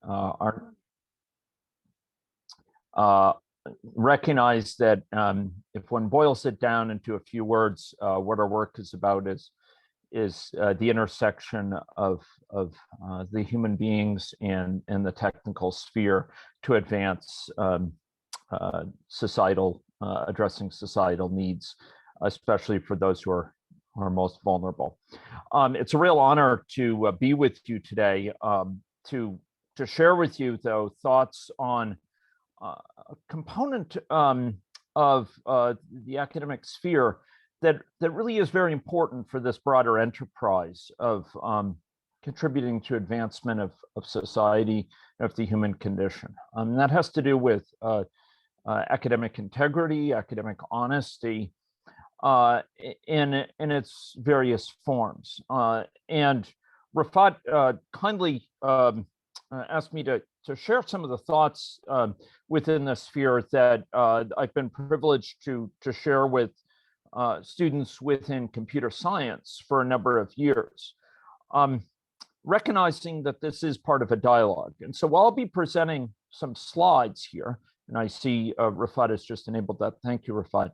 are recognize that if one boils it down into a few words, what our work is about is the intersection of the human beings and the technical sphere to advance addressing societal needs, especially for those who are most vulnerable. It's a real honor to be with you today, to share with you, though, thoughts on a component of the academic sphere that really is very important for this broader enterprise of contributing to advancement of society, of the human condition. That has to do with academic integrity, academic honesty, in its various forms. And Rafat kindly asked me to share some of the thoughts within the sphere that I've been privileged to share with students within computer science for a number of years, recognizing that this is part of a dialogue. And so I'll be presenting some slides here, and I see Rafat has just enabled that. Thank you, Rafat.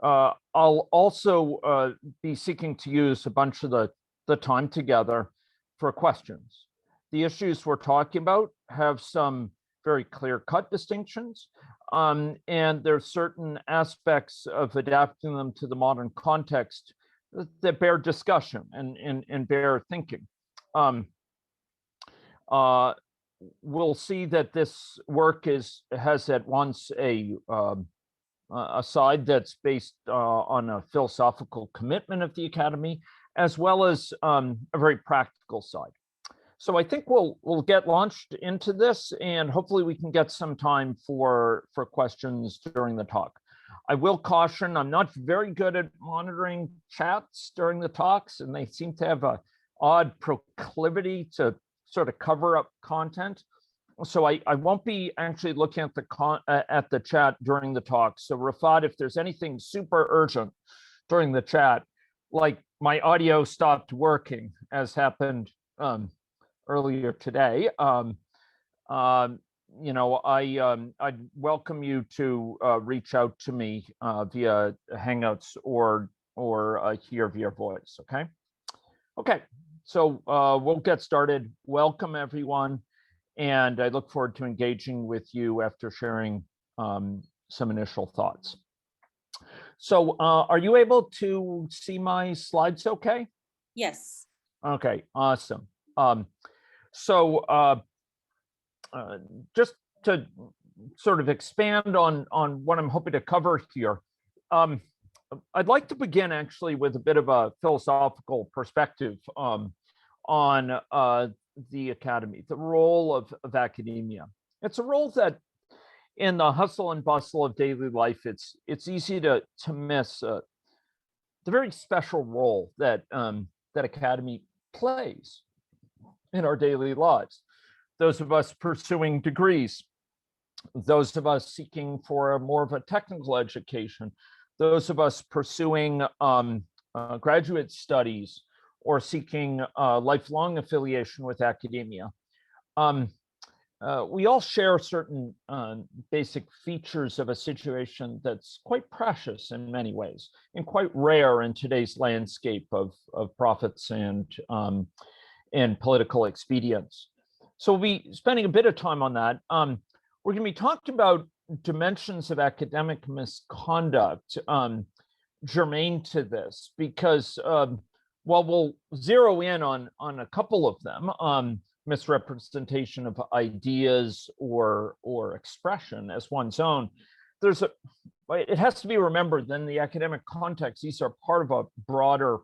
I'll also be seeking to use a bunch of the time together for questions. The issues we're talking about have some very clear-cut distinctions, and there's certain aspects of adapting them to the modern context that bear discussion and bear thinking. We'll see that this work has at once a side that's based on a philosophical commitment of the academy, as well as a very practical side. So I think we'll get launched into this, and hopefully we can get some time for questions during the talk. I will caution, I'm not very good at monitoring chats during the talks, and they seem to have an odd proclivity to sort of cover up content. So I won't be actually looking at the chat during the talk. So Rafat, if there's anything super urgent during the chat, like my audio stopped working, as happened earlier today, you know, I'd welcome you to reach out to me via Hangouts or here via voice. Okay, so we'll get started. Welcome, everyone. And I look forward to engaging with you after sharing some initial thoughts. So are you able to see my slides okay? Yes. Okay, awesome. Just to sort of expand on what I'm hoping to cover here, I'd like to begin actually with a bit of a philosophical perspective on the academy, the role of academia. It's a role that in the hustle and bustle of daily life, it's easy to miss the very special role that academy plays in our daily lives. Those of us pursuing degrees, those of us seeking for more of a technical education, those of us pursuing graduate studies, or seeking lifelong affiliation with academia. We all share certain basic features of a situation that's quite precious in many ways and quite rare in today's landscape of profits and political expedience. So we'll be spending a bit of time on that. We're going to be talking about dimensions of academic misconduct germane to this, because while we'll zero in on a couple of them, misrepresentation of ideas or expression as one's own, it has to be remembered that in the academic context, these are part of a broader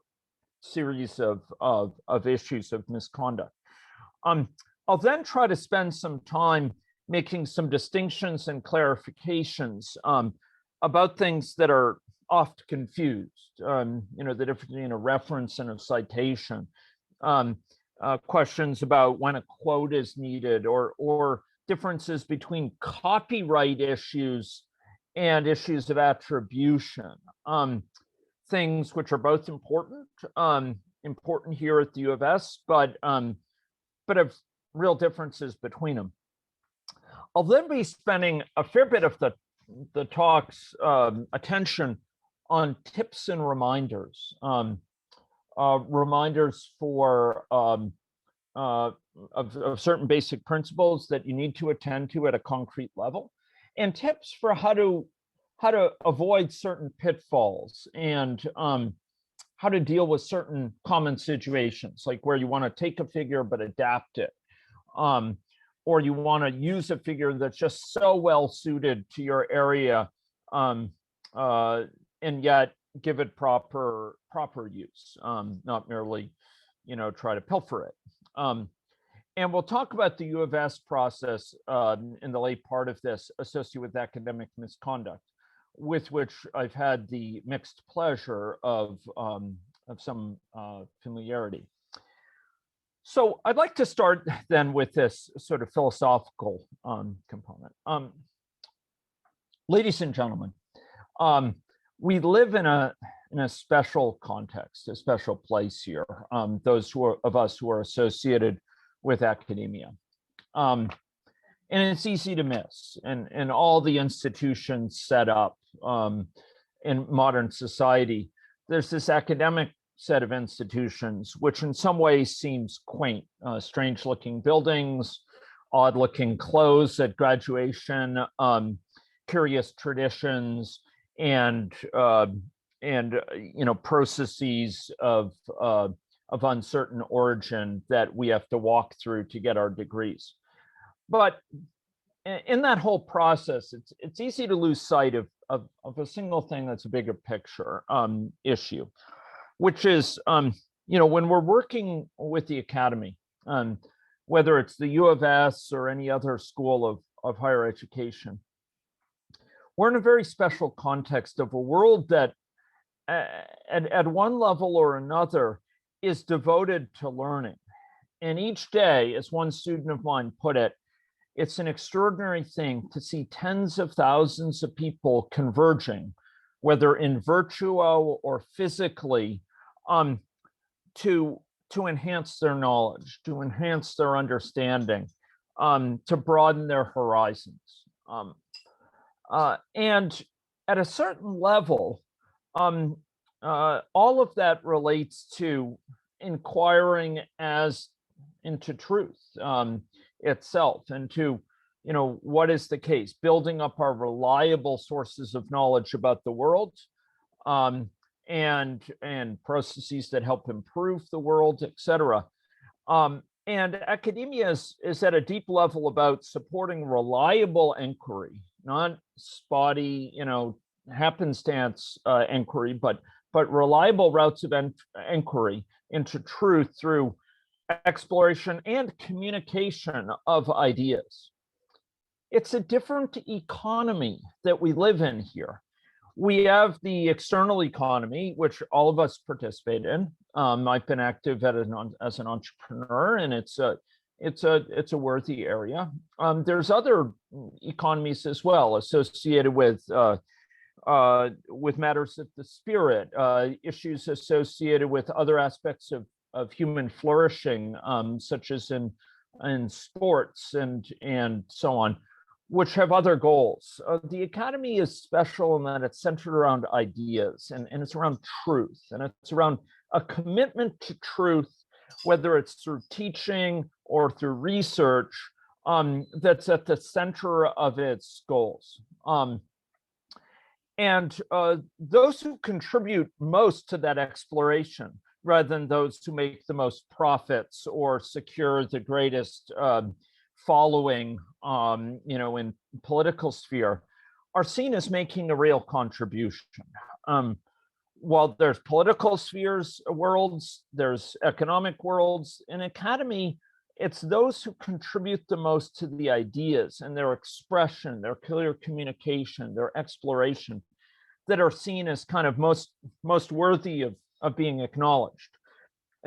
series of issues of misconduct. I'll then try to spend some time making some distinctions and clarifications about things that are oft confused, you know, the difference between a reference and a citation, questions about when a quote is needed, or differences between copyright issues and issues of attribution, things which are both important here at the UFS, but have real differences between them. I'll then be spending a fair bit of the talk's attention on tips and reminders. Reminders for of certain basic principles that you need to attend to at a concrete level, and tips for how to avoid certain pitfalls, and how to deal with certain common situations, like where you want to take a figure but adapt it, or you want to use a figure that's just so well suited to your area, and yet give it proper use, not merely, try to pilfer it. And we'll talk about the UFS process in the late part of this, associated with academic misconduct, with which I've had the mixed pleasure of some familiarity. So I'd like to start then with this sort of philosophical component. Ladies and gentlemen, we live in a special context, a special place here, those of us who are associated with academia. And it's easy to miss, and all the institutions set up in modern society. There's this academic set of institutions, which in some ways seems quaint, strange looking buildings, odd looking clothes at graduation, curious traditions, and processes of uncertain origin that we have to walk through to get our degrees. But in that whole process, it's easy to lose sight of a single thing that's a bigger picture issue, which is when we're working with the academy, whether it's the UFS or any other school of higher education, we're in a very special context of a world that at one level or another is devoted to learning. And each day, as one student of mine put it, it's an extraordinary thing to see tens of thousands of people converging, whether in virtuo or physically, to enhance their knowledge, to enhance their understanding, to broaden their horizons. And at a certain level, all of that relates to inquiring as into truth itself, and to what is the case, building up our reliable sources of knowledge about the world, and processes that help improve the world, etc. And academia is at a deep level about supporting reliable inquiry, not spotty, happenstance inquiry, but reliable routes of inquiry into truth through exploration and communication of ideas. It's a different economy that we live in here. We have the external economy, which all of us participate in. I've been active as an entrepreneur, and it's a worthy area. There's other economies as well associated with matters of the spirit, issues associated with other aspects of human flourishing, such as in sports and so on, which have other goals. The academy is special in that it's centered around ideas, and it's around truth, and it's around a commitment to truth, whether it's through teaching or through research, that's at the center of its goals. And those who contribute most to that exploration, rather than those who make the most profits or secure the greatest following, in political sphere, are seen as making a real contribution. While there's political spheres, worlds, there's economic worlds. In academy, it's those who contribute the most to the ideas and their expression, their clear communication, their exploration, that are seen as kind of most worthy of being acknowledged.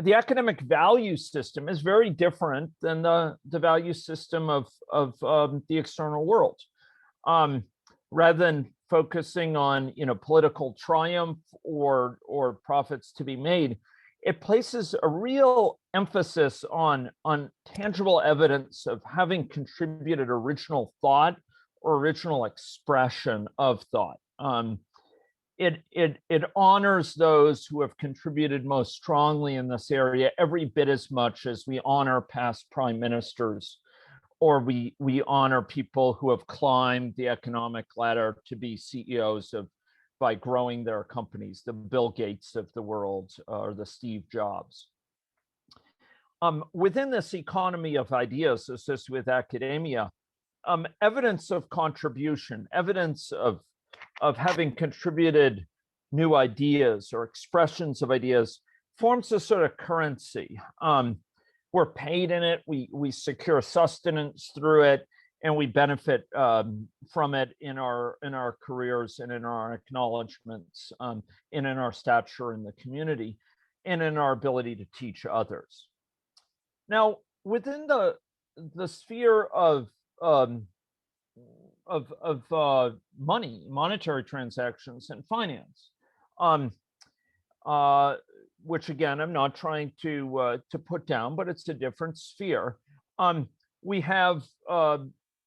The academic value system is very different than the value system of the external world. Rather than focusing on political triumph or profits to be made, it places a real emphasis on tangible evidence of having contributed original thought or original expression of thought. It honors those who have contributed most strongly in this area every bit as much as we honor past prime ministers, or we honor people who have climbed the economic ladder to be CEOs of by growing their companies, the Bill Gates of the world or the Steve Jobs. Within this economy of ideas associated with academia, evidence of contribution, evidence of having contributed new ideas or expressions of ideas forms a sort of currency. We're paid in it, we secure sustenance through it, and we benefit from it in our careers and in our acknowledgments, and in our stature in the community, and in our ability to teach others. Now, within the sphere of money, monetary transactions, and finance, which again I'm not trying to put down, but it's a different sphere. We have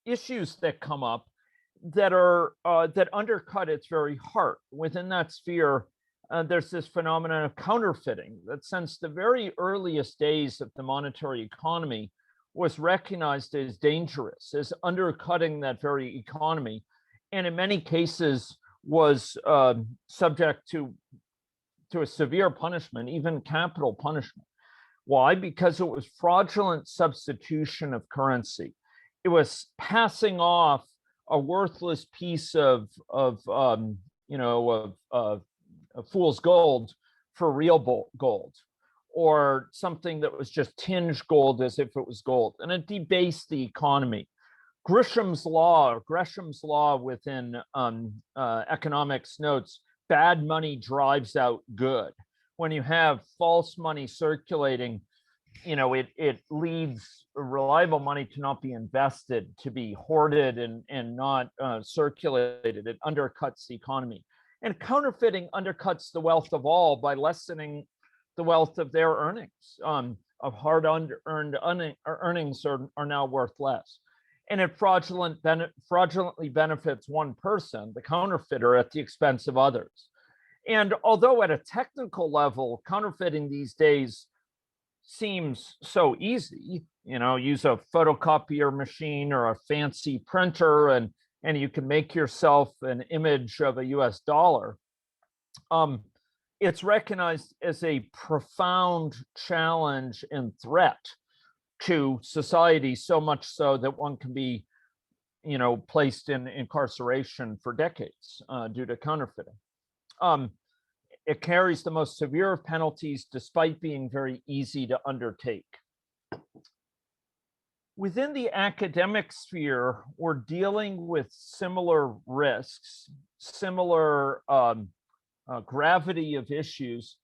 issues that come up that are that undercut its very heart. Within that sphere, there's this phenomenon of counterfeiting that, since the very earliest days of the monetary economy, was recognized as dangerous, as undercutting that very economy, and in many cases was subject to a severe punishment, even capital punishment. Why? Because it was fraudulent substitution of currency. It was passing off a worthless piece of fool's gold for real gold, or something that was just tinged gold as if it was gold, and it debased the economy. Gresham's law within economics notes, bad money drives out good. When you have false money circulating, it leads reliable money to not be invested, to be hoarded and not circulated. It undercuts the economy. And counterfeiting undercuts the wealth of all by lessening the wealth of their earnings. Of hard-earned earnings are now worth less. And it fraudulently benefits one person, the counterfeiter, at the expense of others. And although at a technical level, counterfeiting these days seems so easy, use a photocopier machine or a fancy printer and you can make yourself an image of a US dollar. It's recognized as a profound challenge and threat to society, so much so that one can be, placed in incarceration for decades due to counterfeiting. It carries the most severe of penalties despite being very easy to undertake. Within the academic sphere, we're dealing with similar risks, similar gravity of issues,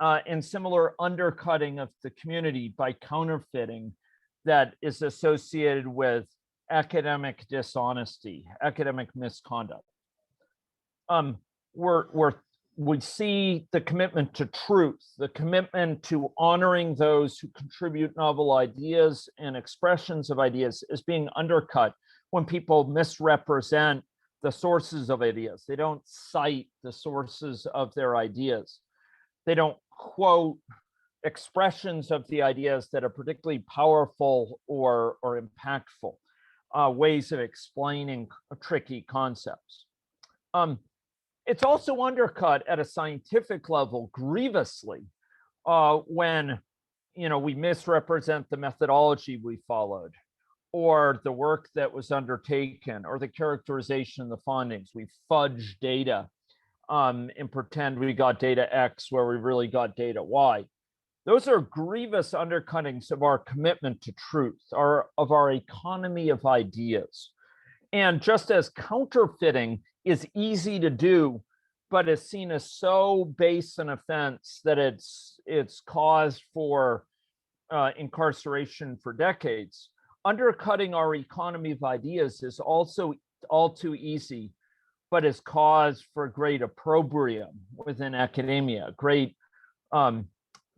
and similar undercutting of the community by counterfeiting that is associated with academic dishonesty, academic misconduct. We see the commitment to truth, the commitment to honoring those who contribute novel ideas and expressions of ideas as being undercut when people misrepresent the sources of ideas. They don't cite the sources of their ideas. They don't quote expressions of the ideas that are particularly powerful or impactful, ways of explaining tricky concepts. It's also undercut at a scientific level grievously when we misrepresent the methodology we followed, or the work that was undertaken, or the characterization of the findings. We fudge data and pretend we got data X where we really got data Y. Those are grievous undercuttings of our commitment to truth, of our economy of ideas. And just as counterfeiting is easy to do, but is seen as so base an offense that it's cause for incarceration for decades, undercutting our economy of ideas is also all too easy, but is cause for great opprobrium within academia, great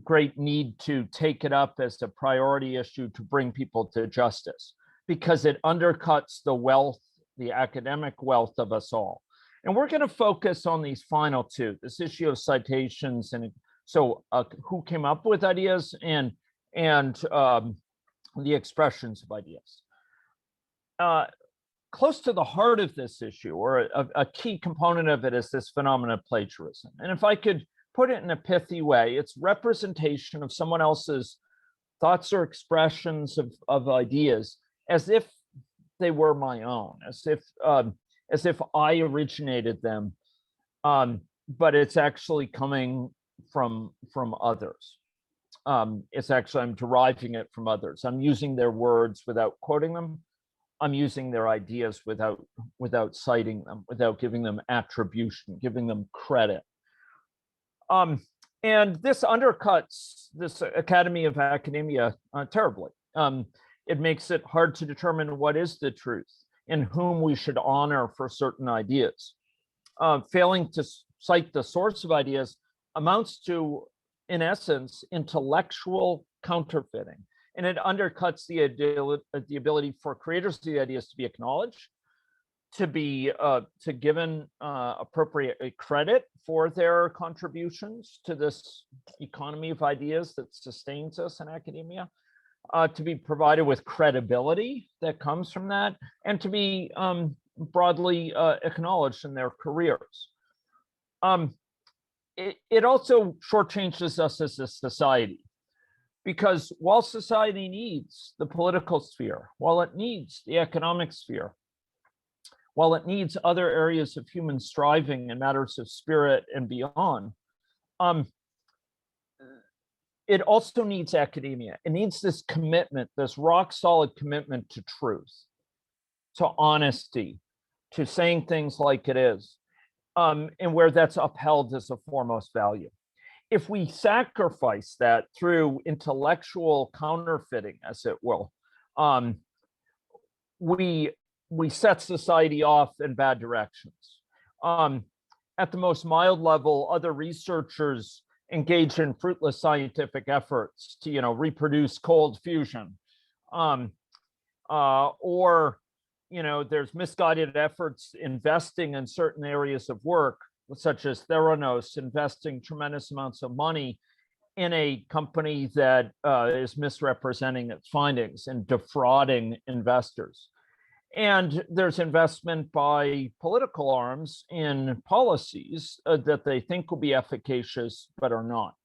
great need to take it up as a priority issue to bring people to justice, because it undercuts the wealth, the academic wealth of us all. And we're going to focus on these final two, this issue of citations, and so who came up with ideas, and the expressions of ideas. Close to the heart of this issue, or a key component of it, is this phenomenon of plagiarism. And if I could put it in a pithy way, it's representation of someone else's thoughts or expressions of ideas as if they were my own, as if I originated them, but it's actually coming from others. It's actually, I'm deriving it from others. I'm using their words without quoting them. I'm using their ideas without citing them, without giving them attribution, giving them credit. And this undercuts this Academy of Academia terribly. It makes it hard to determine what is the truth and whom we should honor for certain ideas. Failing to cite the source of ideas amounts to, in essence, intellectual counterfeiting. And it undercuts the ability for creators of the ideas to be acknowledged, to be given appropriate credit for their contributions to this economy of ideas that sustains us in academia, to be provided with credibility that comes from that, and to be broadly acknowledged in their careers. It also shortchanges us as a society, because while society needs the political sphere, while it needs the economic sphere, while it needs other areas of human striving in matters of spirit and beyond, it also needs academia. It needs this commitment, this rock solid commitment to truth, to honesty, to saying things like it is, and where that's upheld as a foremost value. If we sacrifice that through intellectual counterfeiting, as it will, we set society off in bad directions. At the most mild level, other researchers engage in fruitless scientific efforts to, reproduce cold fusion, or there's misguided efforts investing in certain areas of work, such as Theranos investing tremendous amounts of money in a company that is misrepresenting its findings and defrauding investors. And there's investment by political arms in policies that they think will be efficacious, but are not.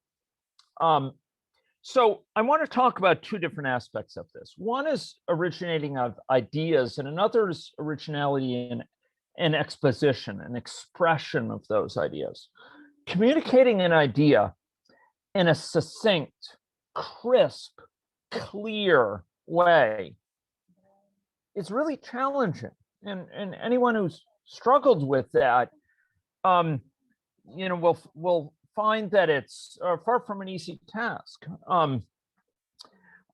So I want to talk about two different aspects of this. One is originating of ideas, and another is originality in exposition and expression of those ideas. Communicating an idea in a succinct, crisp, clear way is really challenging. And anyone who's struggled with that, will find that it's far from an easy task.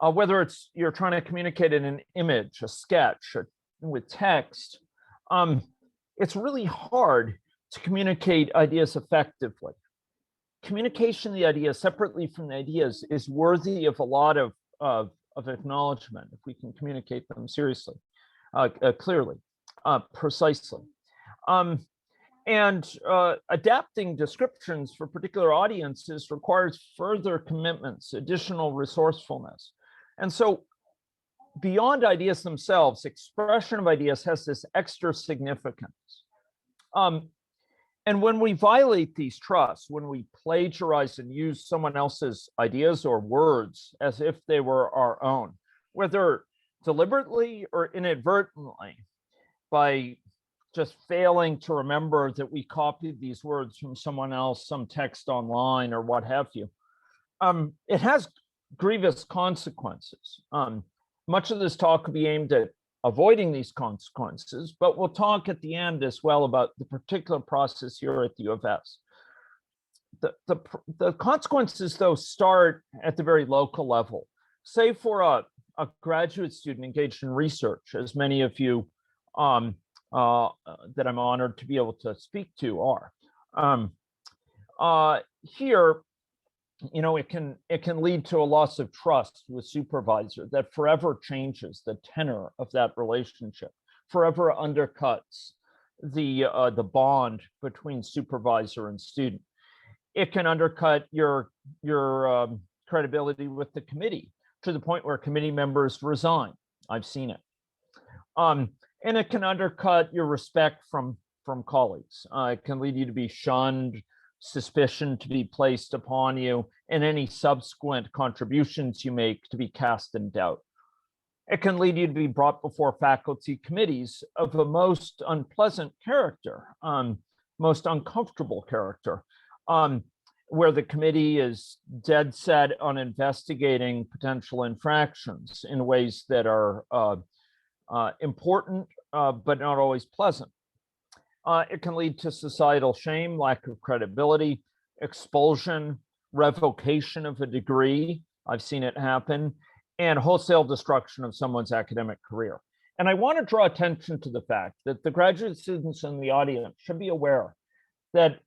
Whether it's you're trying to communicate in an image, a sketch, with text, it's really hard to communicate ideas effectively. Communication of the ideas separately from the ideas is worthy of a lot of acknowledgement if we can communicate them seriously, clearly, precisely. And adapting descriptions for particular audiences requires further commitments, additional resourcefulness. And so beyond ideas themselves, expression of ideas has this extra significance. And when we violate these trusts, when we plagiarize and use someone else's ideas or words as if they were our own, whether deliberately or inadvertently, by just failing to remember that we copied these words from someone else, some text online or what have you, it has grievous consequences. Much of this talk will be aimed at avoiding these consequences, but we'll talk at the end as well about the particular process here at the UFS. The consequences, though, start at the very local level. Say for a graduate student engaged in research, as many of you that I'm honored to be able to speak to are. Here, it can lead to a loss of trust with supervisor that forever changes the tenor of that relationship, forever undercuts the bond between supervisor and student. It can undercut your credibility with the committee to the point where committee members resign. I've seen it. And it can undercut your respect from colleagues. It can lead you to be shunned, suspicion to be placed upon you, and any subsequent contributions you make to be cast in doubt. It can lead you to be brought before faculty committees of a most unpleasant character, most uncomfortable character, where the committee is dead set on investigating potential infractions in ways that are important, but not always pleasant. It can lead to societal shame, lack of credibility, expulsion, revocation of a degree. I've seen it happen, and wholesale destruction of someone's academic career. And I want to draw attention to the fact that the graduate students in the audience should be aware that,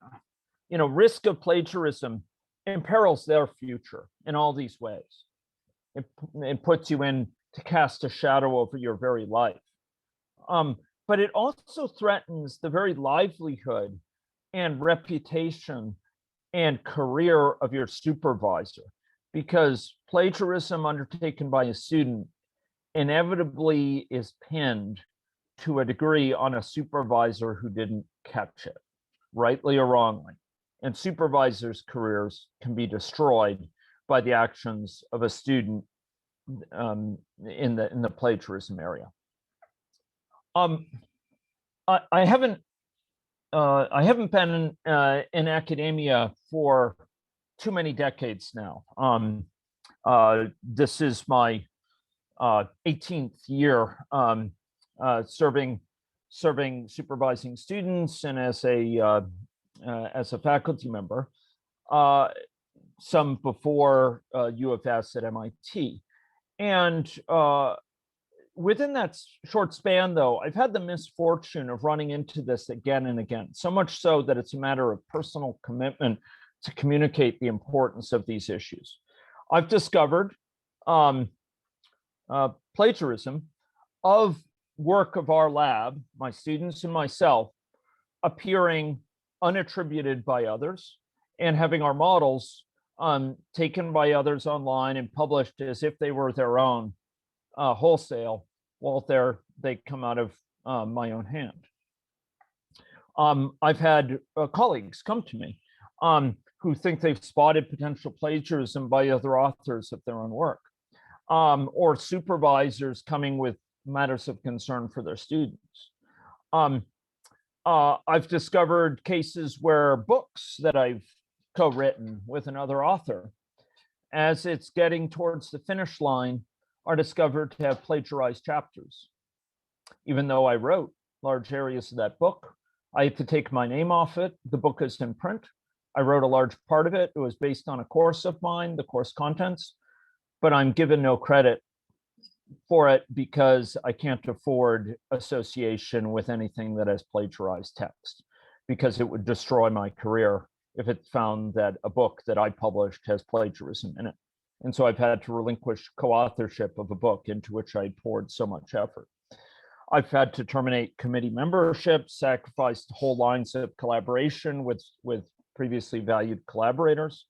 risk of plagiarism imperils their future in all these ways. It puts you in to cast a shadow over your very life. But it also threatens the very livelihood and reputation and career of your supervisor, because plagiarism undertaken by a student inevitably is pinned to a degree on a supervisor who didn't catch it, rightly or wrongly. And supervisors' careers can be destroyed by the actions of a student in the plagiarism area. I haven't been in academia for too many decades now. This is my 18th year serving supervising students and as a faculty member. Some before UFS at MIT, and within that short span, though, I've had the misfortune of running into this again and again, so much so that it's a matter of personal commitment to communicate the importance of these issues. I've discovered plagiarism of work of our lab, my students and myself, appearing unattributed by others and having our models taken by others online and published as if they were their own wholesale, while they come out of my own hand. I've had colleagues come to me who think they've spotted potential plagiarism by other authors of their own work, or supervisors coming with matters of concern for their students. I've discovered cases where books that I've co-written with another author, as it's getting towards the finish line, are discovered to have plagiarized chapters. Even though I wrote large areas of that book, I had to take my name off it. The book is in print. I wrote a large part of it. It was based on a course of mine, the course contents, but I'm given no credit for it because I can't afford association with anything that has plagiarized text, because it would destroy my career if it found that a book that I published has plagiarism in it. And so I've had to relinquish co-authorship of a book into which I poured so much effort. I've had to terminate committee membership, sacrificed whole lines of collaboration with previously valued collaborators.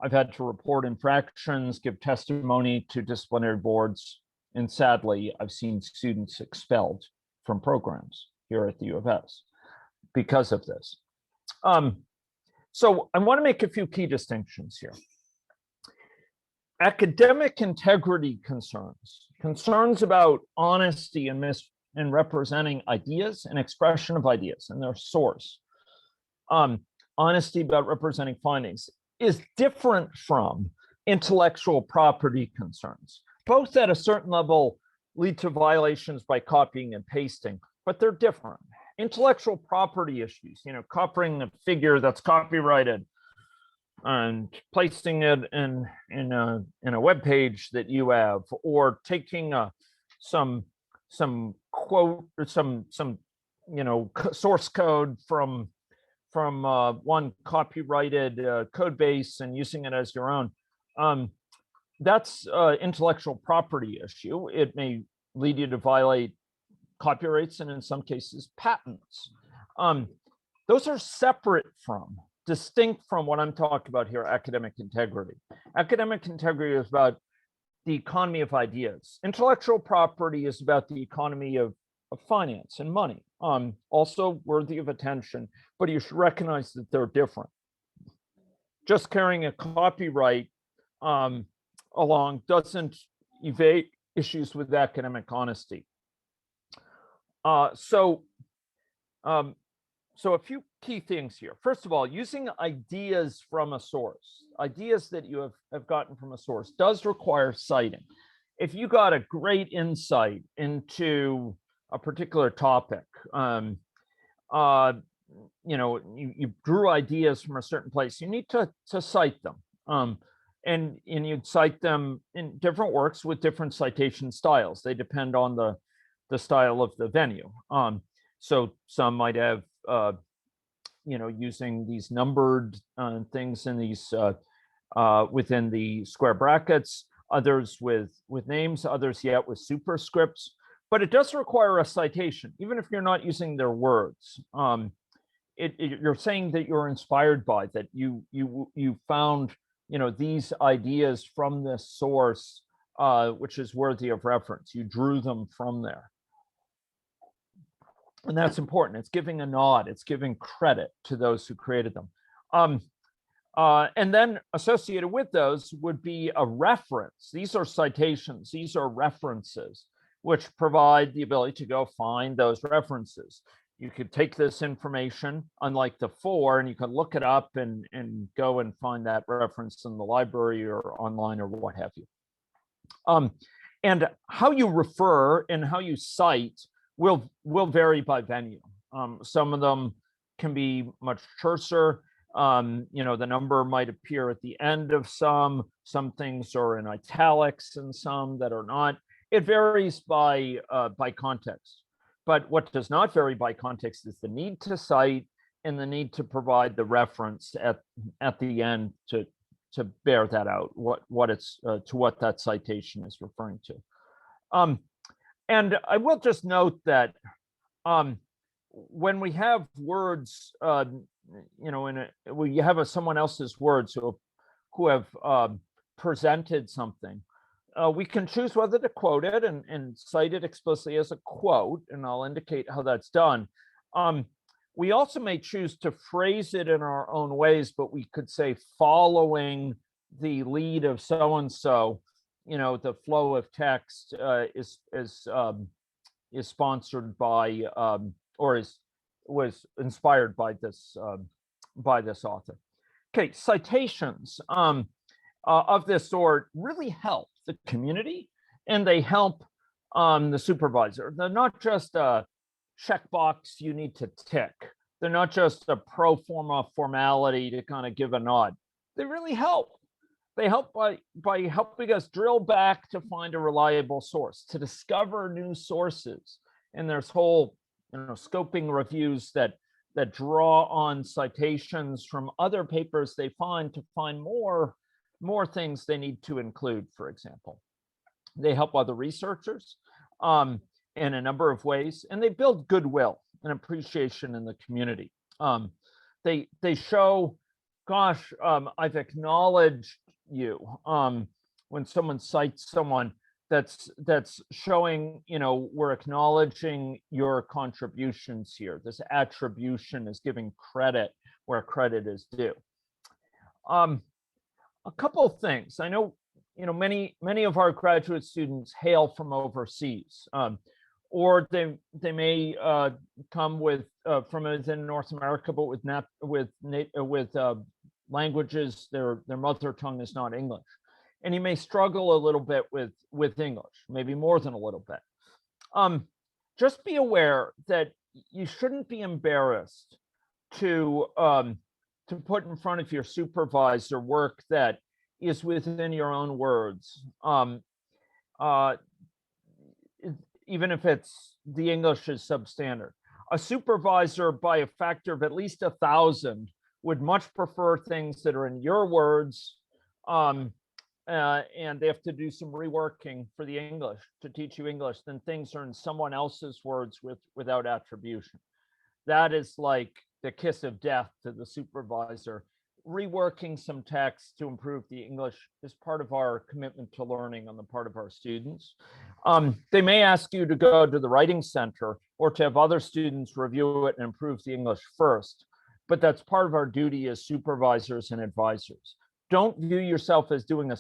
I've had to report infractions, give testimony to disciplinary boards, and sadly, I've seen students expelled from programs here at the UFS because of this. So I want to make a few key distinctions here. Academic integrity concerns about honesty and representing ideas and expression of ideas and their source. Honesty about representing findings is different from intellectual property concerns. Both at a certain level lead to violations by copying and pasting, but they're different. Intellectual property issues, copying a figure that's copyrighted and placing it in a web page that you have, or taking some quote or some source code from one copyrighted code base and using it as your own, that's intellectual property issue. It may lead you to violate copyrights and in some cases patents. Those are separate from, distinct from what I'm talking about here, academic integrity. Academic integrity is about the economy of ideas. Intellectual property is about the economy of finance and money, also worthy of attention, but you should recognize that they're different. Just carrying a copyright along doesn't evade issues with academic honesty. So a few key things here. First of all, using ideas from a source, ideas that you have gotten from a source, does require citing. If you got a great insight into a particular topic, you drew ideas from a certain place, you need to cite them. And you'd cite them in different works with different citation styles. They depend on the style of the venue. So some might have, using these numbered things in these within the square brackets, others with names, others yet with superscripts. But it does require a citation, even if you're not using their words. You're saying that you're inspired by, that you found these ideas from this source, which is worthy of reference. You drew them from there. And that's important. It's giving a nod. It's giving credit to those who created them. And then associated with those would be a reference. These are citations. These are references, which provide the ability to go find those references. You could take this information, unlike the for, and you could look it up and go and find that reference in the library or online or what have you. And how you refer and how you cite will vary by venue. Some of them can be much terser. The number might appear at the end of some things are in italics and some that are not. It varies by context. But what does not vary by context is the need to cite and the need to provide the reference at the end to bear that out, what it's to what that citation is referring to. And I will just note that when we have words, we have someone else's words who have presented something, we can choose whether to quote it and cite it explicitly as a quote, and I'll indicate how that's done. We also may choose to phrase it in our own ways, but we could say following the lead of so-and-so, the flow of text is sponsored by or was inspired by this author. Okay, citations of this sort really help the community and they help the supervisor. They're not just a checkbox you need to tick. They're not just a pro forma formality to kind of give a nod. They really help. They help by helping us drill back to find a reliable source, to discover new sources. And there's whole scoping reviews that draw on citations from other papers they find to find more things they need to include, for example. They help other researchers in a number of ways, and they build goodwill and appreciation in the community. They show, gosh, I've acknowledged you. When someone cites someone, that's showing, we're acknowledging your contributions here. This attribution is giving credit where credit is due. A couple of things. I know, many of our graduate students hail from overseas, or they may come from within North America, but with languages their mother tongue is not English, and you may struggle a little bit with English, maybe more than a little bit. Just be aware that you shouldn't be embarrassed to put in front of your supervisor work that is within your own words, even if it's the English is substandard. A supervisor, by a factor of at least 1,000, would much prefer things that are in your words, and they have to do some reworking for the English to teach you English, than things are in someone else's words without attribution. That is like the kiss of death to the supervisor. Reworking some text to improve the English is part of our commitment to learning on the part of our students. They may ask you to go to the writing center or to have other students review it and improve the English first, but that's part of our duty as supervisors and advisors. Don't view yourself as doing a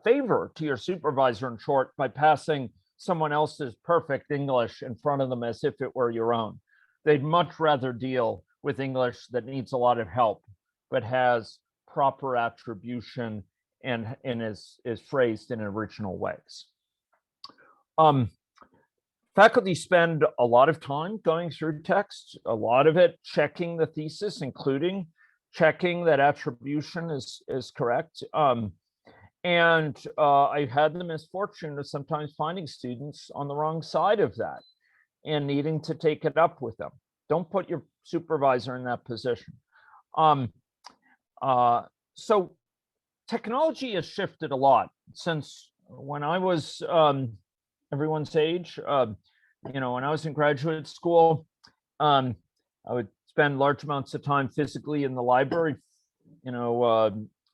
favor to your supervisor, in short, by passing someone else's perfect English in front of them as if it were your own. They'd much rather deal with English that needs a lot of help, but has proper attribution and is phrased in original ways. Faculty spend a lot of time going through text, a lot of it checking the thesis, including checking that attribution is correct. And I've had the misfortune of sometimes finding students on the wrong side of that and needing to take it up with them. Don't put your supervisor in that position. So technology has shifted a lot since when I was everyone's age. When I was in graduate school, I would spend large amounts of time physically in the library,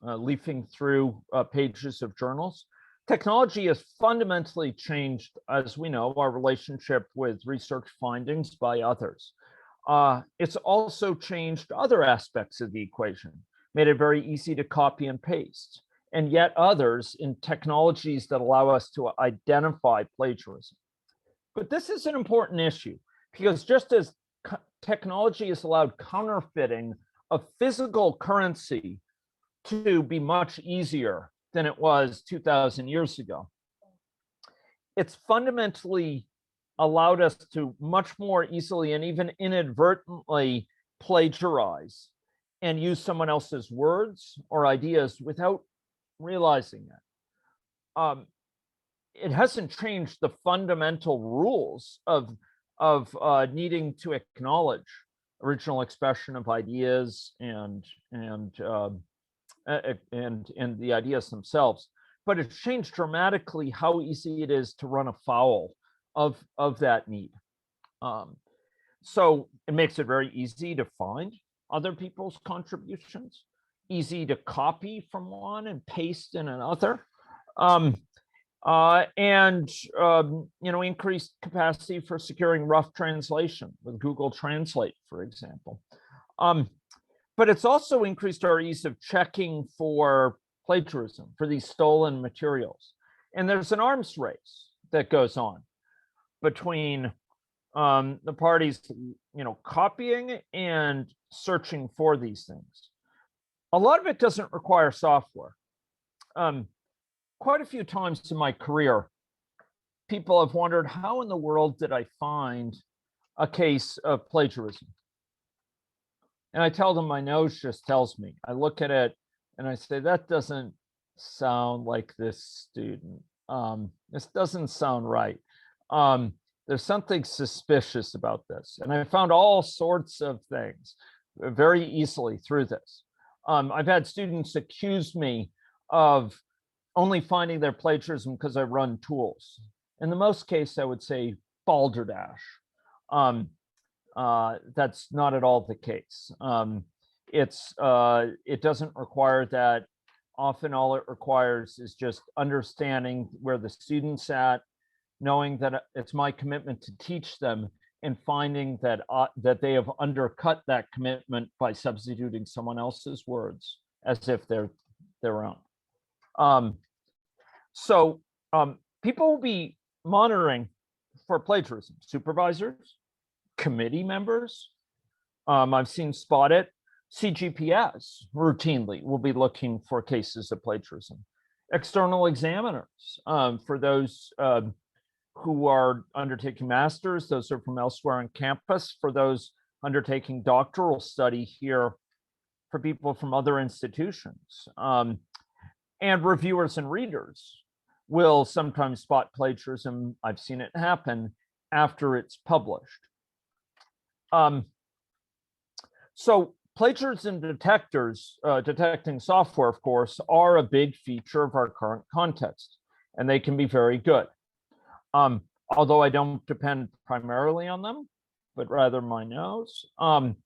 leafing through pages of journals. Technology has fundamentally changed, as we know, our relationship with research findings by others. It's also changed other aspects of the equation, made it very easy to copy and paste, and yet others in technologies that allow us to identify plagiarism. But this is an important issue, because just as technology has allowed counterfeiting of physical currency to be much easier than it was 2,000 years ago, it's fundamentally allowed us to much more easily and even inadvertently plagiarize and use someone else's words or ideas without realizing it. It hasn't changed the fundamental rules of needing to acknowledge original expression of ideas and the ideas themselves, but it's changed dramatically how easy it is to run afoul of that need. So it makes it very easy to find other people's contributions, easy to copy from one and paste in another, increased capacity for securing rough translation with Google Translate, for example. But it's also increased our ease of checking for plagiarism, for these stolen materials. And there's an arms race that goes on between the parties, copying and searching for these things. A lot of it doesn't require software. Quite a few times in my career, people have wondered, how in the world did I find a case of plagiarism? And I tell them, my nose just tells me. I look at it and I say, that doesn't sound like this student. This doesn't sound right. There's something suspicious about this. And I found all sorts of things very easily through this. I've had students accuse me of only finding their plagiarism because I run tools. In the most case, I would say balderdash. That's not at all the case. It doesn't require that. Often all it requires is just understanding where the student's at, knowing that it's my commitment to teach them, and finding that they have undercut that commitment by substituting someone else's words as if they're their own. So people will be monitoring for plagiarism. Supervisors, committee members, I've seen spot it. CGPS routinely will be looking for cases of plagiarism. External examiners, for those who are undertaking masters, those are from elsewhere on campus, for those undertaking doctoral study here, for people from other institutions. And reviewers and readers will sometimes spot plagiarism. I've seen it happen after it's published. So plagiarism detectors, detecting software, of course, are a big feature of our current context, and they can be very good. Although I don't depend primarily on them, but rather my nose. And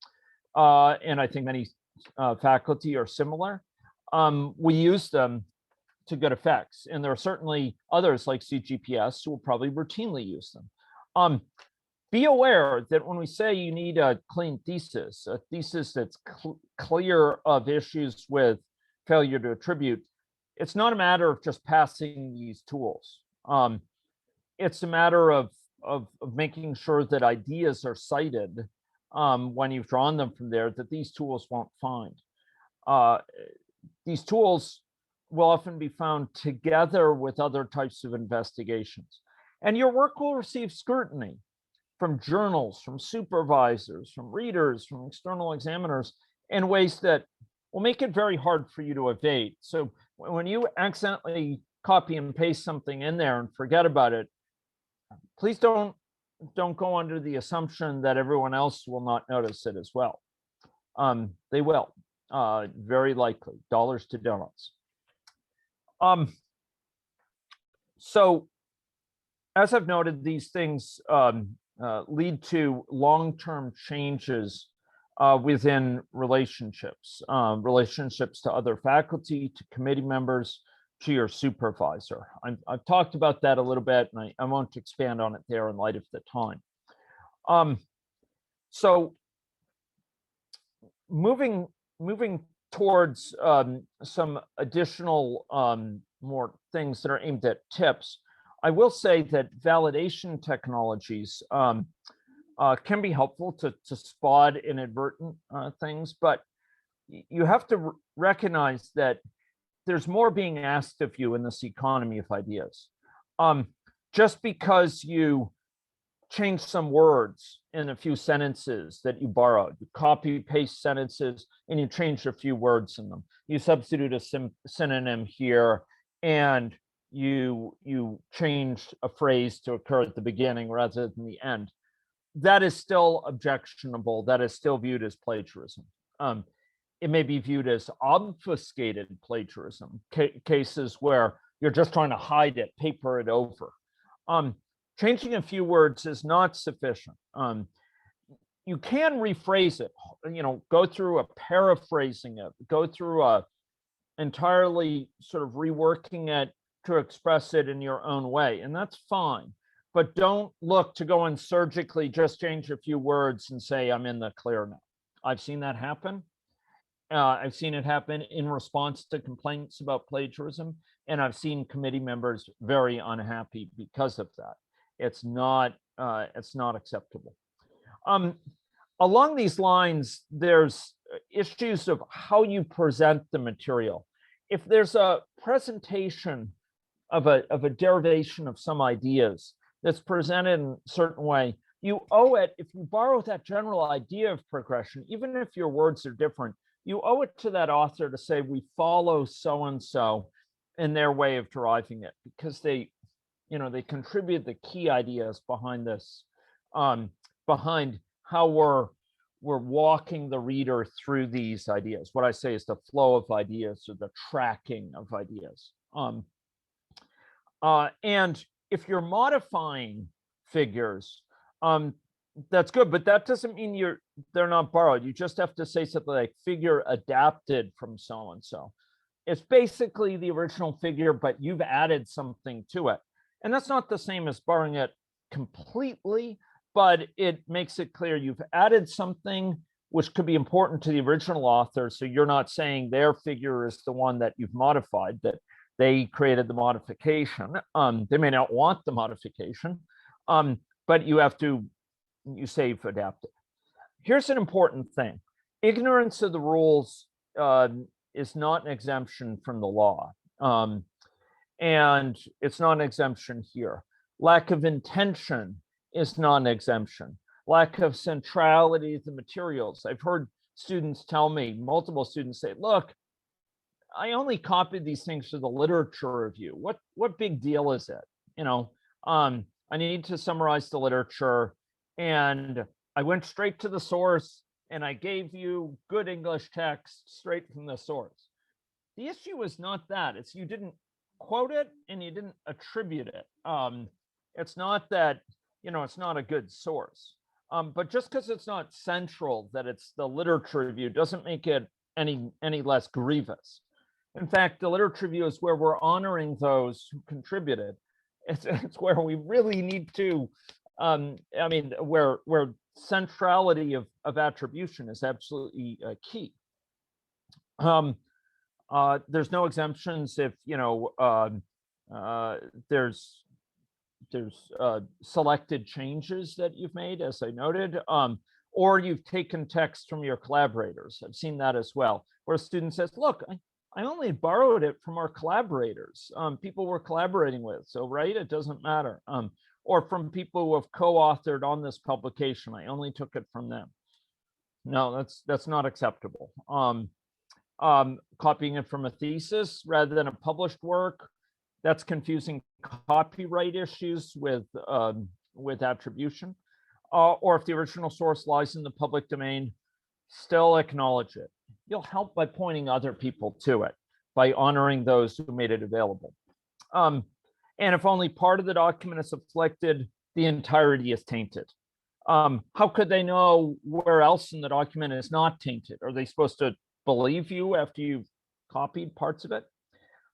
I think many faculty are similar. We use them to good effects, and there are certainly others like CGPS who will probably routinely use them. Be aware that when we say you need a clean thesis, a thesis that's clear of issues with failure to attribute, it's not a matter of just passing these tools. It's a matter of making sure that ideas are cited when you've drawn them from there that these tools won't find. These tools will often be found together with other types of investigations. And your work will receive scrutiny from journals, from supervisors, from readers, from external examiners in ways that will make it very hard for you to evade. So when you accidentally copy and paste something in there and forget about it, please don't go under the assumption that everyone else will not notice it as well. They will, very likely, dollars to donuts. So as I've noted, these things lead to long-term changes within relationships, relationships to other faculty, to committee members, to your supervisor. I've talked about that a little bit, and I won't expand on it there in light of the time. So moving towards some additional more things that are aimed at tips, I will say that validation technologies can be helpful to spot inadvertent things, but you have to recognize that there's more being asked of you in this economy of ideas. Just because you change some words in a few sentences that you borrowed, you copy paste sentences and you change a few words in them, you substitute a synonym here, and you changed a phrase to occur at the beginning rather than the end, that is still objectionable. That is still viewed as plagiarism. It may be viewed as obfuscated plagiarism, cases where you're just trying to hide it, paper it over. Changing a few words is not sufficient. You can rephrase it, go through a paraphrasing it, go through a entirely sort of reworking it to express it in your own way, and that's fine. But don't look to go and surgically just change a few words and say, I'm in the clear now. I've seen that happen. I've seen it happen in response to complaints about plagiarism, and I've seen committee members very unhappy because of that. It's not acceptable. Along these lines, there's issues of how you present the material. If there's a presentation of a derivation of some ideas that's presented in a certain way, you owe it, if you borrow that general idea of progression, even if your words are different, you owe it to that author to say, we follow so-and-so in their way of deriving it, because they contribute the key ideas behind this, behind how we're walking the reader through these ideas. What I say is the flow of ideas, or the tracking of ideas. And if you're modifying figures, that's good, but that doesn't mean they're not borrowed. You just have to say something like figure adapted from so-and-so. It's basically the original figure, but you've added something to it. And that's not the same as borrowing it completely, but it makes it clear you've added something which could be important to the original author. So you're not saying their figure is the one that you've modified, that they created the modification. They may not want the modification, but you say you've adapted. Here's an important thing. Ignorance of the rules is not an exemption from the law. And it's not an exemption here. Lack of intention is not an exemption. Lack of centrality of the materials. I've heard students tell me, multiple students say, look, I only copied these things for the literature review. What big deal is it? I need to summarize the literature, and I went straight to the source and I gave you good English text straight from the source. The issue is not that. It's you didn't quote it and you didn't attribute it. It's not that, it's not a good source. But just because it's not central, that it's the literature review, doesn't make it any less grievous. In fact, the literature review is where we're honoring those who contributed. It's where we really need to, where centrality of attribution is absolutely key. There's no exemptions if there's selected changes that you've made, as I noted, or you've taken text from your collaborators. I've seen that as well, where a student says, look, I only borrowed it from our collaborators, people we're collaborating with, so right, it doesn't matter. Or from people who have co-authored on this publication, I only took it from them. No, that's not acceptable. Copying it from a thesis rather than a published work, that's confusing copyright issues with attribution. Or if the original source lies in the public domain, still acknowledge it. You'll help by pointing other people to it, by honoring those who made it available. And if only part of the document is afflicted, the entirety is tainted. How could they know where else in the document is not tainted? Are they supposed to believe you after you've copied parts of it?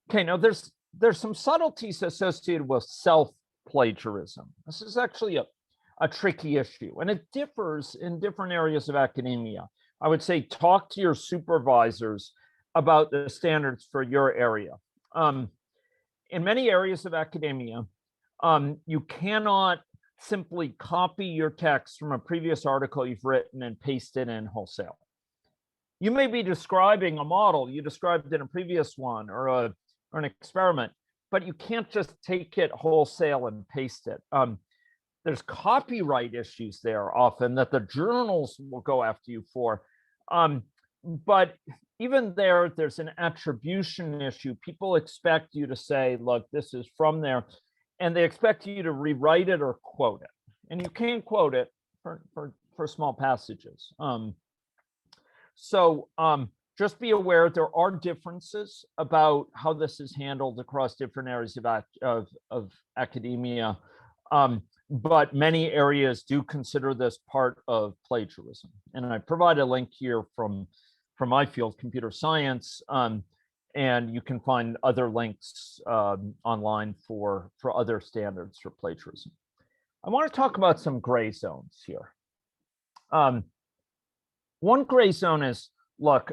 Okay, now there's some subtleties associated with self-plagiarism. This is actually a tricky issue, and it differs in different areas of academia. I would say talk to your supervisors about the standards for your area. In many areas of academia, you cannot simply copy your text from a previous article you've written and paste it in wholesale. You may be describing a model you described in a previous one or an experiment, but you can't just take it wholesale and paste it. There's copyright issues there often that the journals will go after you for. But even there's an attribution issue. People expect you to say, look, this is from there, and they expect you to rewrite it or quote it. And you can quote it for small passages. So just be aware there are differences about how this is handled across different areas of academia. But many areas do consider this part of plagiarism. And I provide a link here from my field, computer science, and you can find other links online for other standards for plagiarism. I want to talk about some gray zones here. One gray zone is, look,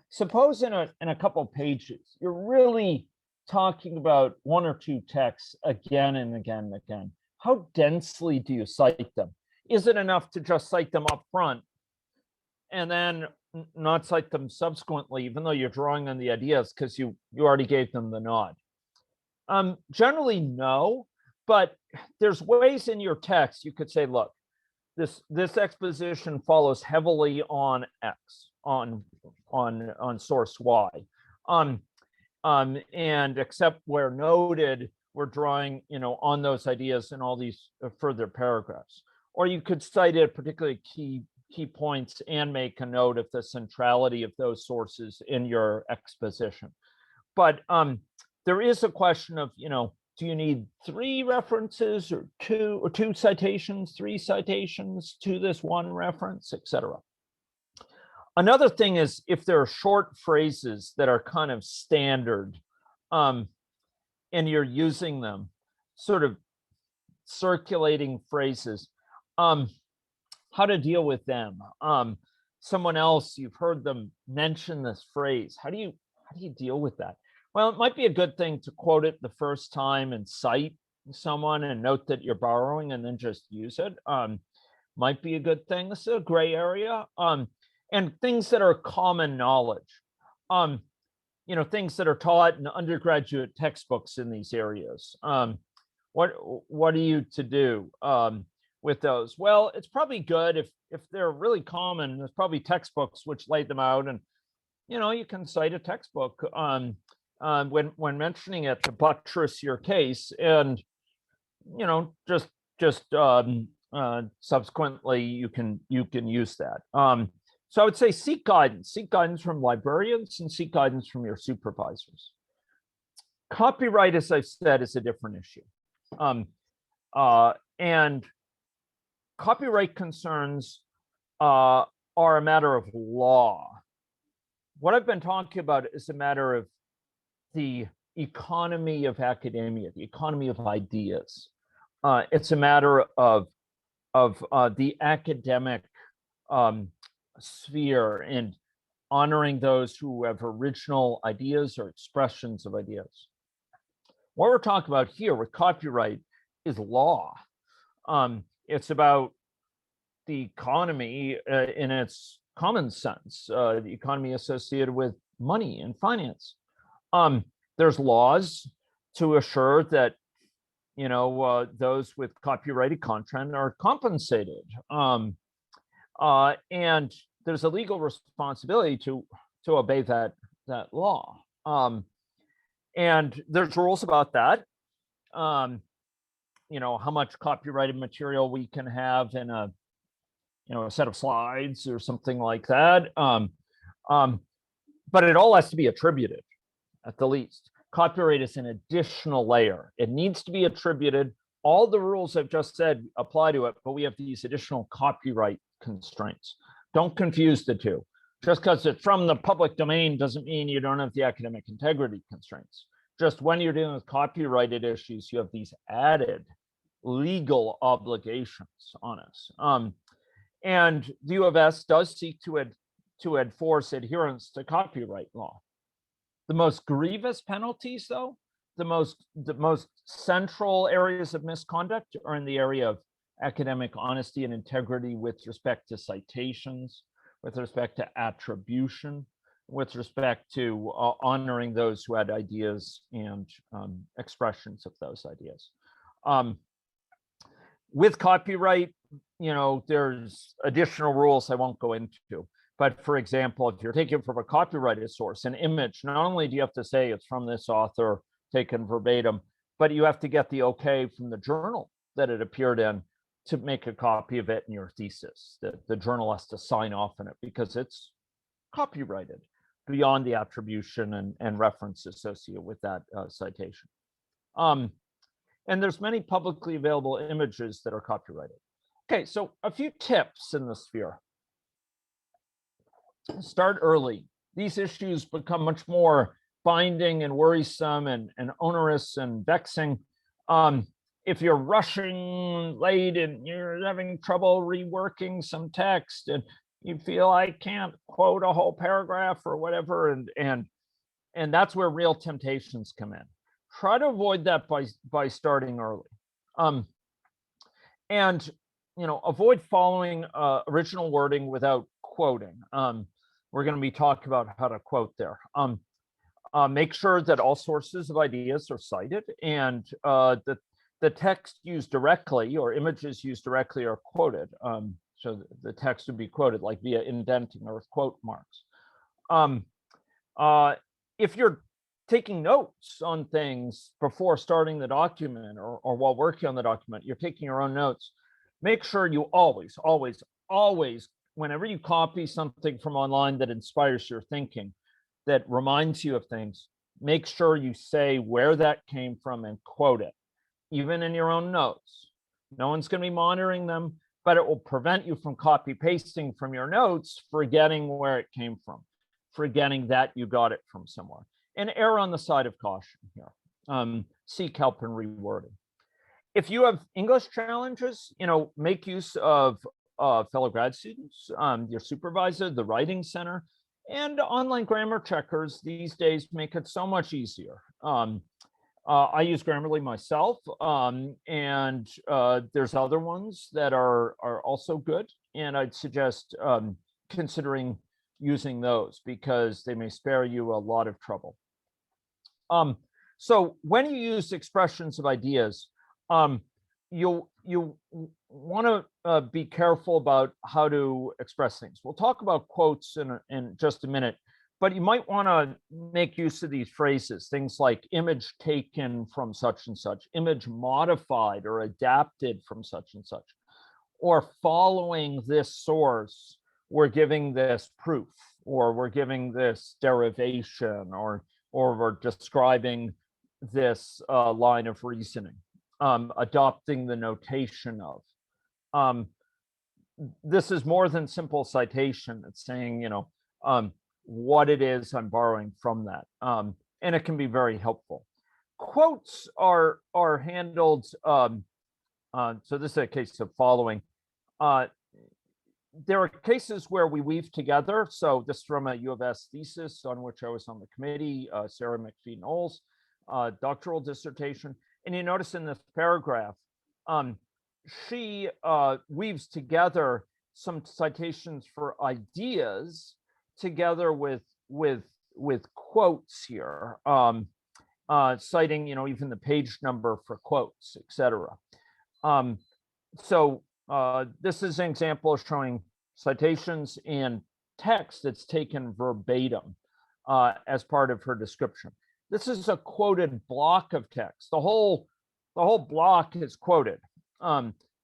suppose in a couple pages, you're really talking about one or two texts again and again and again. How densely do you cite them? Is it enough to just cite them up front and then not cite them subsequently, even though you're drawing on the ideas because you already gave them the nod? Generally, no, but there's ways in your text you could say, look, this exposition follows heavily on X, on source Y, and except where noted, we're drawing, on those ideas in all these further paragraphs. Or you could cite it particularly key points and make a note of the centrality of those sources in your exposition. But there is a question of, do you need 3 references or two citations, 3 citations to this one reference, etc. Another thing is if there are short phrases that are kind of standard, and you're using them, sort of circulating phrases, how to deal with them. Someone else, you've heard them mention this phrase. How do you deal with that? Well, it might be a good thing to quote it the first time and cite someone and note that you're borrowing and then just use it. Might be a good thing. This is a gray area. And things that are common knowledge. Things that are taught in undergraduate textbooks in these areas. What are you to do with those? Well, it's probably good if they're really common. There's probably textbooks which lay them out, and you can cite a textbook when mentioning it to buttress your case, and just subsequently, you can use that. So I would say seek guidance from librarians and seek guidance from your supervisors. Copyright, as I've said, is a different issue. And copyright concerns are a matter of law. What I've been talking about is a matter of the economy of academia, the economy of ideas. It's a matter of the academic sphere and honoring those who have original ideas or expressions of ideas. What we're talking about here with copyright is law. It's about the economy in its common sense, the economy associated with money and finance. There's laws to assure that those with copyrighted content are compensated, and there's a legal responsibility to obey that law. And there's rules about that. How much copyrighted material we can have in a set of slides or something like that. But it all has to be attributed at the least. Copyright is an additional layer. It needs to be attributed. All the rules I've just said apply to it, but we have these additional copyright constraints. Don't confuse the two. Just because it's from the public domain doesn't mean you don't have the academic integrity constraints. Just when you're dealing with copyrighted issues, you have these added legal obligations on us. And the U of S does seek to enforce adherence to copyright law. The most grievous penalties, though, the most central areas of misconduct are in the area of academic honesty and integrity with respect to citations, with respect to attribution, with respect to honoring those who had ideas and expressions of those ideas. With copyright, there's additional rules I won't go into. But for example, if you're taking from a copyrighted source, an image, not only do you have to say it's from this author, taken verbatim, but you have to get the okay from the journal that it appeared in to make a copy of it in your thesis. The journal has to sign off on it because it's copyrighted beyond the attribution and reference associated with that citation. And there's many publicly available images that are copyrighted. Okay, so a few tips in the sphere. Start early. These issues become much more binding and worrisome and onerous and vexing. If you're rushing late and you're having trouble reworking some text and you feel I can't quote a whole paragraph or whatever, and that's where real temptations come in. Try to avoid that by starting early. And avoid following original wording without quoting. We're going to be talking about how to quote there. Make sure that all sources of ideas are cited and that the text used directly or images used directly are quoted. So the text would be quoted like via indenting or with quote marks. If you're taking notes on things before starting the document or while working on the document, you're taking your own notes, make sure you always, whenever you copy something from online that inspires your thinking, that reminds you of things, make sure you say where that came from and quote it, even in your own notes. No one's going to be monitoring them, but it will prevent you from copy pasting from your notes, forgetting where it came from, forgetting that you got it from somewhere. And err on the side of caution here. Seek help in rewording. If you have English challenges, make use of fellow grad students, your supervisor, the writing center, and online grammar checkers these days make it so much easier. I use Grammarly myself, and there's other ones that are also good, and I'd suggest considering using those because they may spare you a lot of trouble. So when you use expressions of ideas, you want to be careful about how to express things. We'll talk about quotes in just a minute, but you might want to make use of these phrases, things like image taken from such and such, image modified or adapted from such and such. or following this source, we're giving this proof, or we're giving this derivation, or we're describing this line of reasoning, adopting the notation of. This is more than simple citation. It's saying, what it is I'm borrowing from that. And it can be very helpful. Quotes are handled, so this is a case of following. There are cases where we weave together. So this is from a UFS thesis on which I was on the committee, Sarah McPhee-Knowles, doctoral dissertation. And you notice in this paragraph, she weaves together some citations for ideas together with quotes here, citing, even the page number for quotes, etc. So this is an example showing citations and text that's taken verbatim as part of her description. This is a quoted block of text. The whole block is quoted.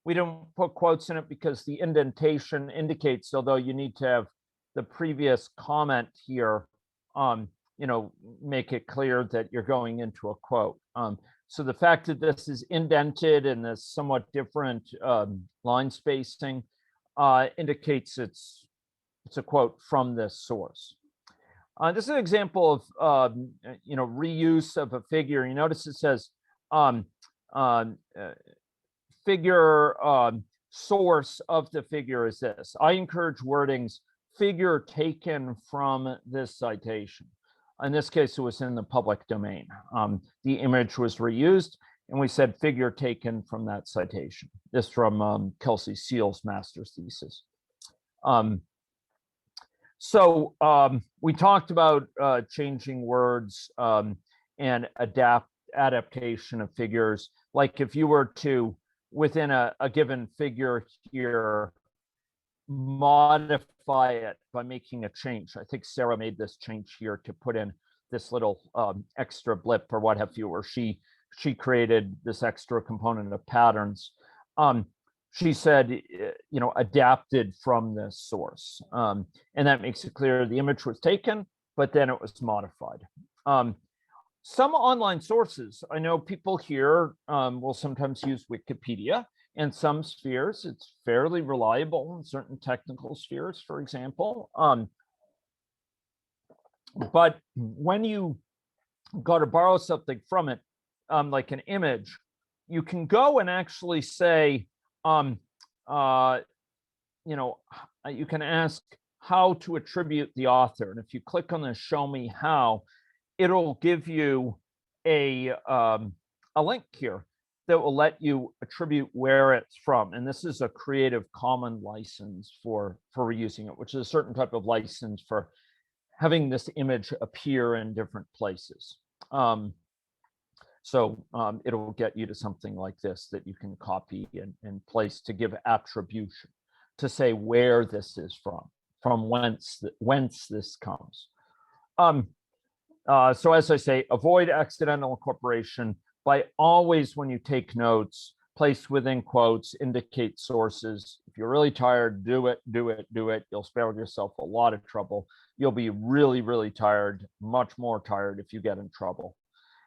We don't put quotes in it because the indentation indicates, although you need to have the previous comment here, make it clear that you're going into a quote. So the fact that this is indented in this somewhat different line spacing indicates it's a quote from this source. This is an example of reuse of a figure. You notice it says figure source of the figure is this. I encourage wordings figure taken from this citation. In this case, it was in the public domain. The image was reused, and we said figure taken from that citation. This from Kelsey Seal's master's thesis. So we talked about changing words and adaptation of figures. Like if you were to, within a given figure here, modify it by making a change. I think Sarah made this change here to put in this little extra blip or what have you, or she created this extra component of patterns. She said, adapted from this source. And that makes it clear the image was taken, but then it was modified. Some online sources, I know people here will sometimes use Wikipedia. In some spheres, it's fairly reliable in certain technical spheres, for example. But when you go to borrow something from it, like an image, you can go and actually say, you can ask how to attribute the author. And if you click on the show me how, it'll give you a link here that will let you attribute where it's from. And this is a Creative Commons license for reusing it, which is a certain type of license for having this image appear in different places. So it'll get you to something like this that you can copy and place to give attribution, to say where this is from whence this comes. So as I say, avoid accidental incorporation by always, when you take notes, place within quotes, indicate sources. If you're really tired, do it. You'll spare yourself a lot of trouble. You'll be really, really tired, much more tired if you get in trouble.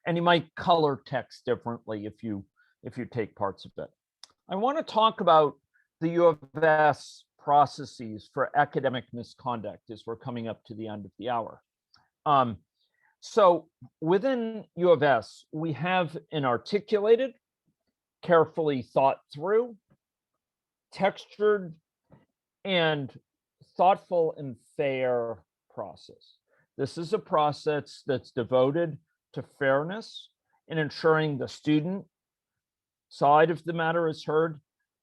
And you might color text differently if you take parts of it. I want to talk about the UFS processes for academic misconduct as we're coming up to the end of the hour. So within UFS, we have an articulated, carefully thought through, textured, and thoughtful and fair process. This is a process that's devoted to fairness and ensuring the student side of the matter is heard,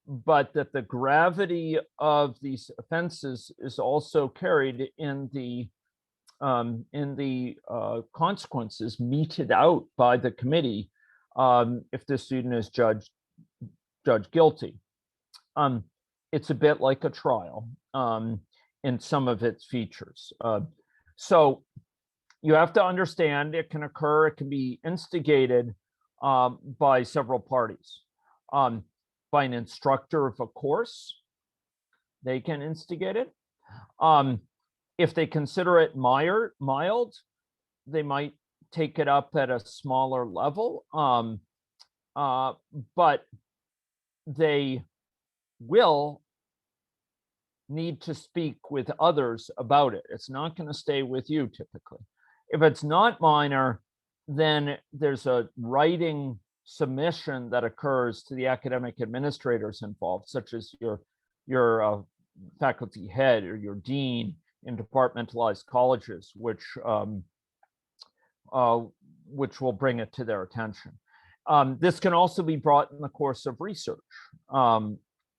but that the gravity of these offenses is also carried in the consequences meted out by the committee if the student is judged guilty. It's a bit like a trial in some of its features. So you have to understand it can occur, it can be instigated by several parties. by an instructor of a course, they can instigate it. If they consider it mild, they might take it up at a smaller level, but they will need to speak with others about it. It's not going to stay with you typically. If it's not minor, then there's a writing submission that occurs to the academic administrators involved, such as your faculty head or your dean in departmentalized colleges, which will bring it to their attention. This can also be brought in the course of research,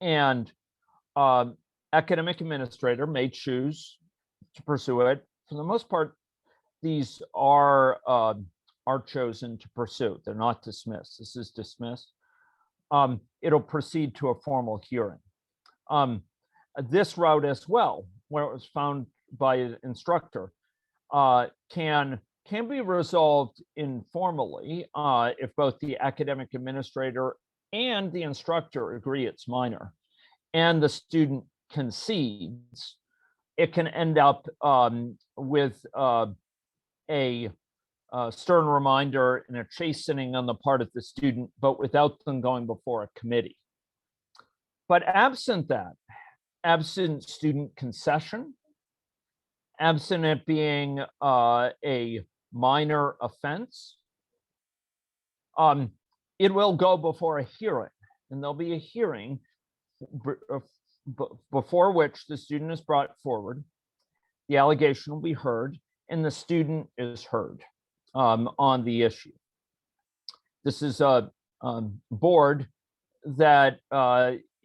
and academic administrator may choose to pursue it. For the most part, these are chosen to pursue. They're not dismissed. This is dismissed. It'll proceed to a formal hearing. This route as well, where it was found by an instructor, can be resolved informally if both the academic administrator and the instructor agree it's minor, and the student concedes. It can end up with a stern reminder and a chastening on the part of the student, but without them going before a committee. But absent that, absent student concession, absent it being a minor offense, it will go before a hearing, and there'll be a hearing before which the student is brought forward, the allegation will be heard, and the student is heard on the issue. This is a board that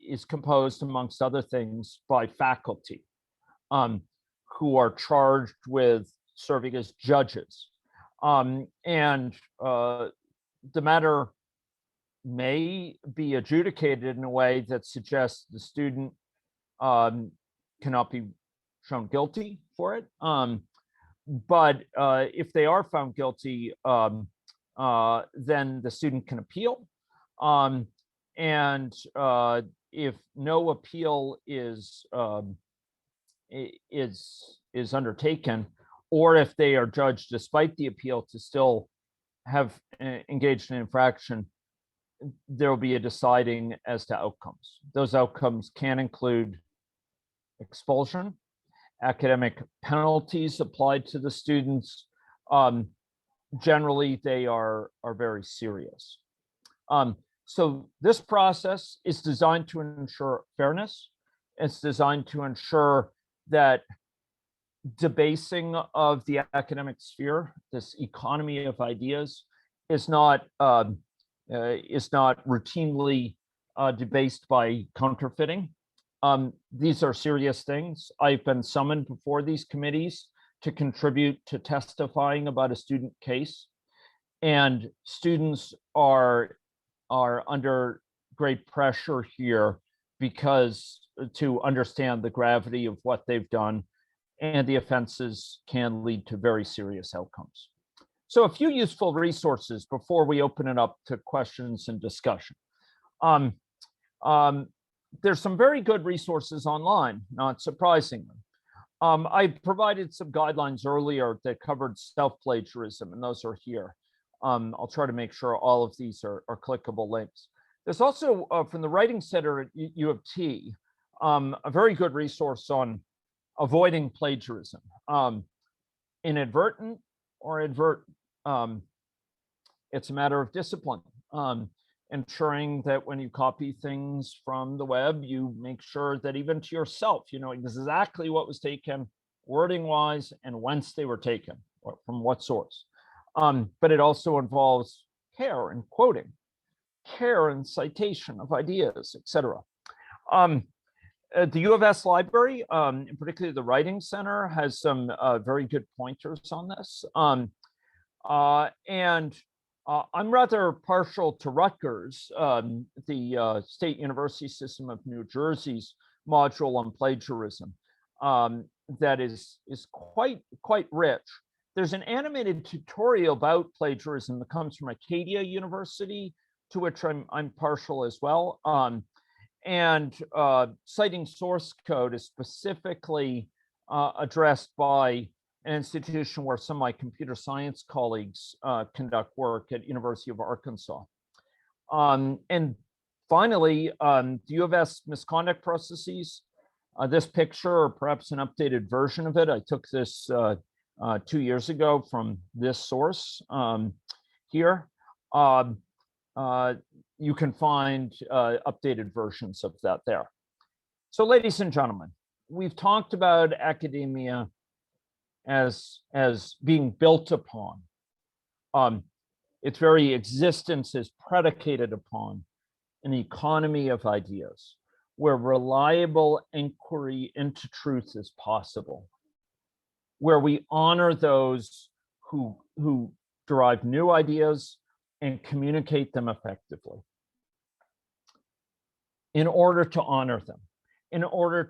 is composed, amongst other things, by faculty who are charged with serving as judges. And the matter may be adjudicated in a way that suggests the student cannot be shown guilty for it. But if they are found guilty, then the student can appeal. And if no appeal is undertaken, or if they are judged despite the appeal to still have engaged in infraction, there will be a deciding as to outcomes. Those outcomes can include expulsion, academic penalties applied to the students. Generally, they are very serious. So this process is designed to ensure fairness. It's designed to ensure that debasing of the academic sphere, this economy of ideas, is not routinely debased by counterfeiting. These are serious things. I've been summoned before these committees to contribute to testifying about a student case, and students are under great pressure here because to understand the gravity of what they've done, and the offenses can lead to very serious outcomes. So a few useful resources before we open it up to questions and discussion. There's some very good resources online, not surprisingly. I provided some guidelines earlier that covered self-plagiarism, and those are here. I'll try to make sure all of these are clickable links. There's also, from the Writing Center at U of T, a very good resource on avoiding plagiarism, inadvertent or advertent. It's a matter of discipline, ensuring that when you copy things from the web, you make sure that even to yourself, you know exactly what was taken, wording wise, and whence they were taken, or from what source. But it also involves care in quoting, care in citation of ideas, etc. The U of S library, in particular the Writing Center, has some very good pointers on this. I'm rather partial to Rutgers, the State University System of New Jersey's module on plagiarism, that is quite rich. There's an animated tutorial about plagiarism that comes from Acadia University, to which I'm partial as well. And citing source code is specifically addressed by an institution where some of my computer science colleagues conduct work at University of Arkansas. And finally, the UFS misconduct processes. This picture, or perhaps an updated version of it, I took this 2 years ago from this source here. You can find updated versions of that there. So, ladies and gentlemen, we've talked about academia as being built upon. Its very existence is predicated upon an economy of ideas where reliable inquiry into truth is possible, where we honor those who derive new ideas and communicate them effectively. In order to honor them, in order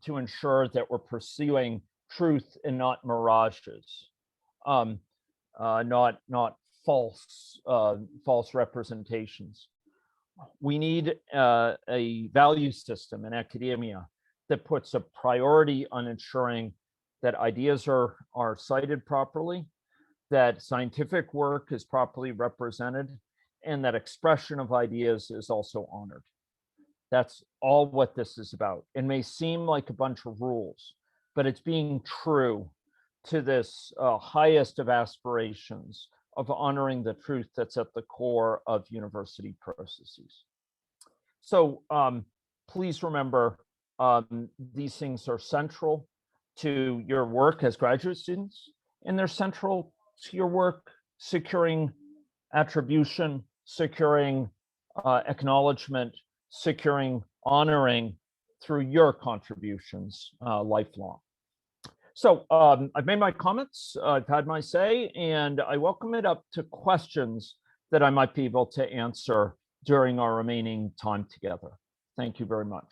to ensure that we're pursuing truth and not mirages, not false representations. We need a value system in academia that puts a priority on ensuring that ideas are cited properly, that scientific work is properly represented, and that expression of ideas is also honored. That's all what this is about. It may seem like a bunch of rules, but it's being true to this highest of aspirations of honoring the truth that's at the core of university processes. So please remember, these things are central to your work as graduate students, and they're central to your work securing attribution, securing acknowledgement, securing honoring through your contributions lifelong. So I've made my comments, I've had my say, and I welcome it up to questions that I might be able to answer during our remaining time together. Thank you very much.